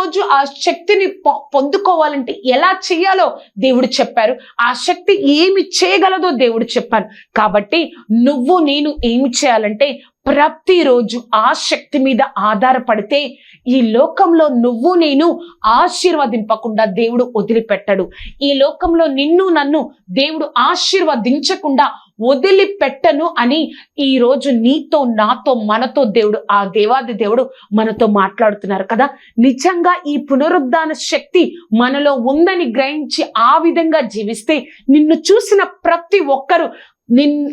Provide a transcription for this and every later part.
ప్రతిరోజు ఆ శక్తిని పొందుకోవాలంటే ఎలా చేయాలో దేవుడు చెప్పారు. ఆ శక్తి ఏమి చేయగలదో దేవుడు చెప్పారు. కాబట్టి నువ్వు నేను ఏమి చేయాలంటే ప్రతిరోజు ఆ శక్తి మీద ఆధారపడితే ఈ లోకంలో నువ్వు నేను ఆశీర్వదింపకుండా దేవుడు వదిలిపెట్టడు. ఈ లోకంలో నిన్ను నన్ను దేవుడు ఆశీర్వదించకుండా వదిలిపెట్టను అని ఈ రోజు నీతో నాతో మనతో దేవుడు ఆ దేవాది దేవుడు మనతో మాట్లాడుతున్నారు కదా. నిజంగా ఈ పునరుద్ధాన శక్తి మనలో ఉందని గ్రహించి ఆ విధంగా జీవిస్తే నిన్ను చూసిన ప్రతి ఒక్కరు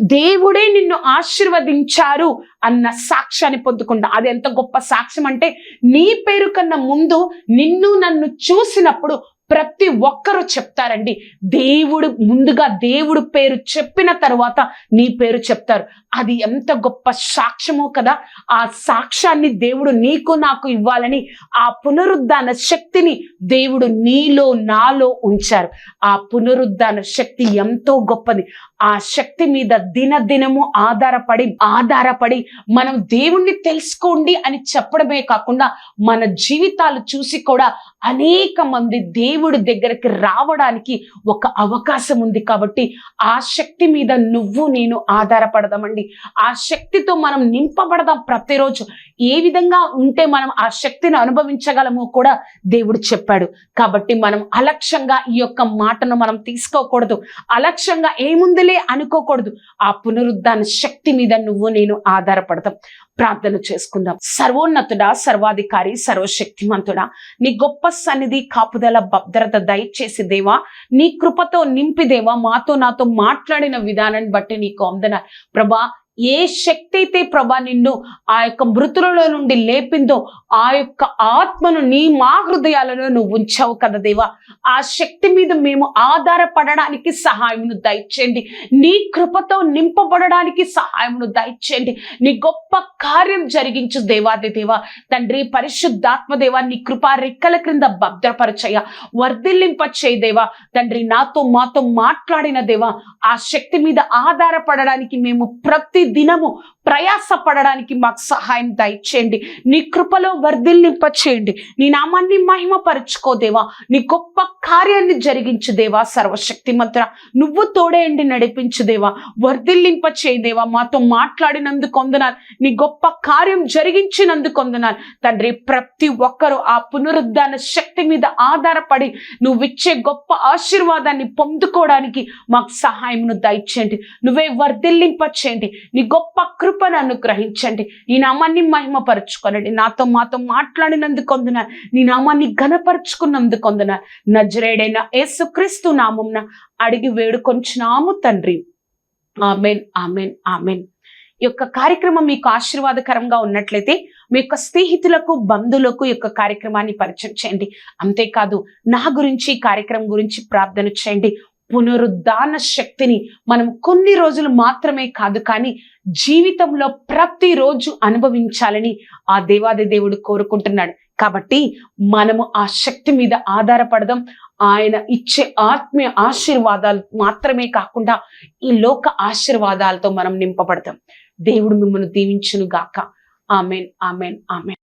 దేవుడే నిన్ను ఆశీర్వదించారు అన్న సాక్ష్యాన్ని పొందుకుంటా. అది ఎంత గొప్ప సాక్ష్యం అంటే నీ పేరు కన్నా ముందు నిన్ను నన్ను చూసినప్పుడు ప్రతి ఒక్కరూ చెప్తారండి. దేవుడు ముందుగా దేవుడు పేరు చెప్పిన తర్వాత నీ పేరు చెప్తారు. అది ఎంత గొప్ప సాక్ష్యమో కదా. ఆ సాక్ష్యాన్ని దేవుడు నీకు నాకు ఇవ్వాలని ఆ పునరుద్ధాన శక్తిని దేవుడు నీలో నాలో ఉంచారు. ఆ పునరుద్ధాన శక్తి ఎంతో గొప్పది. ఆ శక్తి మీద దినదినము ఆధారపడి మనం దేవుణ్ణి తెలుసుకోండి అని చెప్పడమే కాకుండా మన జీవితాలు చూసి కూడా అనేక మంది దేవుడి దగ్గరికి రావడానికి ఒక అవకాశం ఉంది. కాబట్టి ఆ శక్తి మీద నువ్వు నేను ఆధారపడదామండి. ఆ శక్తితో మనం నింపబడదాం. ప్రతిరోజు ఏ విధంగా ఉంటే మనం ఆ శక్తిని అనుభవించగలమో కూడా దేవుడు చెప్పాడు. కాబట్టి మనం అలక్ష్యంగా ఈ యొక్క మాటను మనం తీసుకోకూడదు. అలక్ష్యంగా ఏముందిలే అనుకోకూడదు. ఆ పునరుద్ధాన శక్తి మీద నువ్వు నేను ఆధారపడతాం. ప్రార్థన చేసుకుందాం. సర్వోన్నతుడా, సర్వాధికారి, సర్వశక్తిమంతుడా, నీ గొప్ప సన్నిధి కాపుదల భద్రత దయచేసి దేవా, నీ కృపతో నింపి దేవా మాతో నాతో మాట్లాడిన విధానాన్ని బట్టి నీకు వందనాలు ప్రభా. ఏ శక్తి అయితే ప్రభా నిన్ను ఆ యొక్క మృతులలో నుండి లేపిందో ఆ యొక్క ఆత్మను మా హృదయాలలో నువ్వు ఉంచావు కదా దేవా. ఆ శక్తి మీద మేము ఆధారపడడానికి సహాయమును దయచేయండి. నీ కృపతో నింపబడడానికి సహాయమును దయచేయండి. నీ గొప్ప కార్యం జరిగించు దేవాది దేవా. తండ్రి పరిశుద్ధాత్మ దేవా, నీ కృపా రెక్కల క్రింద భద్రపరచయ్య, వర్ధిల్లింప చేయి దేవా. తండ్రి మాతో మాట్లాడిన దేవా, ఆ శక్తి మీద ఆధారపడడానికి మేము ప్రతి దినము ప్రయాసపడడానికి మాకు సహాయం దయచేయండి. నీ కృపలో వర్ధిల్లింప చేయండి. నీ నామాన్ని మహిమపరచుకో దేవా. నీ గొప్ప కార్యాన్ని జరిగించు దేవా. సర్వశక్తిమంతుడా, నువ్వు తోడేయండి, నడిపించు దేవా. వర్ధిల్లింప చేయి దేవా. మాతో మాట్లాడినందుకు వందనాలు. నీ గొప్ప కార్యం జరిగించినందుకు వందనాలు తండ్రి. ప్రతి ఒక్కరూ ఆ పునరుద్ధాన శక్తి మీద ఆధారపడి నువ్విచ్చే గొప్ప ఆశీర్వాదాన్ని పొందుకోవడానికి మాకు సహాయమును దయచేయండి. నువ్వే వర్ధిల్లింప చేయండి. నీ గొప్ప కృపను అనుగ్రహించండి. నీ నామాన్ని మహిమపరచుకోనండి. మాతో మాట్లాడినందుకు వందనాలు. నీ నామాన్ని ఘనపరుచుకున్నందుకు వందనాలు. నజరేయుడైన యేసుక్రీస్తు నామమున అడిగి వేడుకొంచున్నాము తండ్రి. ఆమేన్, ఆమేన్, ఆమేన్. ఈ యొక్క కార్యక్రమం మీకు ఆశీర్వాదకరంగా ఉన్నట్లయితే మీ యొక్క స్నేహితులకు, బంధువులకు ఈ యొక్క కార్యక్రమాన్ని పరిచయం చేయండి. అంతేకాదు నా గురించి, ఈ కార్యక్రమం గురించి ప్రార్థన చేయండి. పునరుద్ధాన శక్తిని మనం కొన్ని రోజులు మాత్రమే కాదు కానీ జీవితంలో ప్రతిరోజు అనుభవించాలని ఆ దేవాది దేవుడు కోరుకుంటున్నాడు. కాబట్టి మనము ఆ శక్తి మీద ఆధారపడదాం. ఆయన ఇచ్చే ఆత్మీయ ఆశీర్వాదాలు మాత్రమే కాకుండా ఈ లోక ఆశీర్వాదాలతో మనం నింపబడతాం. దేవుడు మిమ్మల్ని దీవించును గాక. ఆమేన్, ఆమేన్, ఆమేన్.